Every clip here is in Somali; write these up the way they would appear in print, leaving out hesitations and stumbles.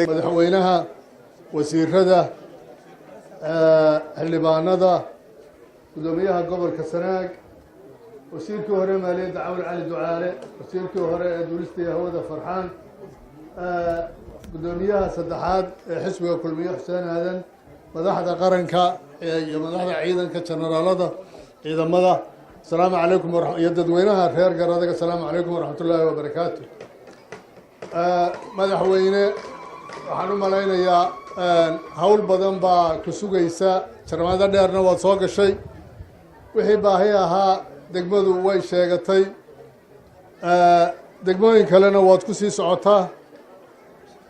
madaxweynaha wasiirada xildhibaanada gudoomiyaha gobolka Sanaag wasiirkii hore maaliyadda Cawil Cali Ducaale wasiirkii hore ee duulista hawada Farxaan gudoomiyaha saddexaad ee xisbiga kulmiye Xuseen Aadan madaxda qaranka iyo madaxda ciidanka generaalada ciidamada السلام عليكم ورحمة الله dadweynaha reer Garadega السلام عليكم ورحمة الله وبركاته madaxweyne waxaan u maleynayaa hawl badan baa ku sugaysa jarmada dheerna waad soo gashay wixii baahi ahaa degmadu way sheegatay degmooyin kalena waad ku sii socotaa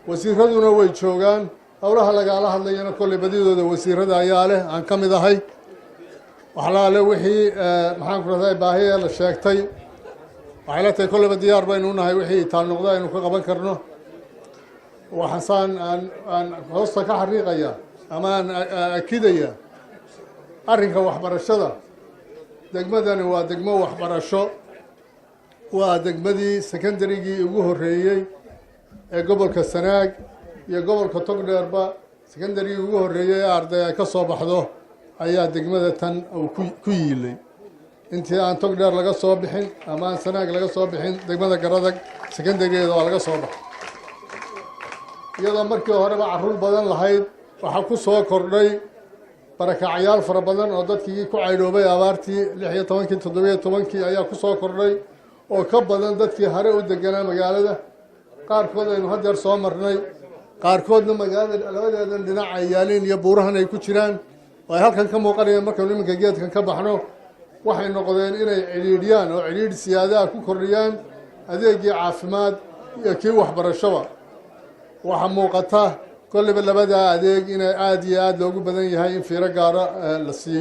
wasiiraduna way joogaan hawlaha lagala hadlayana kulli badidooda wasiirada ayaa leh aan ka mid ahay waxlaale wixii maxaan ku raday baahiya la sheegtay waxay la tahay kulliba diyaar baynu nahay wixii taal noqdo aynu ka qaban karno waxaan aan hoosta ka xariiqaya ama aan akidaya arrinka waxbarashada degmadani waa degmo waxbarasho waa degmadii secondarygii ugu horeeyay ee gobolka Sanaag iyo gobolka Togdheerba secondarygii ugu horeeyay arday ay ka soo baxdo ayaa degmada tan uu ku yiilay intii aan Togdheer laga soo bixin ama aan Sanaag laga soo bixin degmada Garadeg secondarygeeda waa laga soo baxay iyadoo markii horeba carruur badan lahayd waxaa ku soo kordhay barakacayaal fara badan oo dadkii ku caydhoobay abaartii 16 17 ayaa ku soo kordhay oo ka badan dadkii hore u deganaa magaalada qaarkood aynu hadeer soo marnay qaarkoodna magaalada labadeedan dhinac ay yaaleen iyo buurahan ay ku jiraan oo ay halkan ka muuqanayaan marka nimanka geedkan ka baxno waxay noqdeen inay ciriiriyaan oo ciriir siyaadaha ku kordhiyaan adeegii caafimaad iyo kii waxbarashada waxa muuqata kulliba labada adeeg inay aad iyo aad loogu badan yahay in fiiro gaar ah la siiyo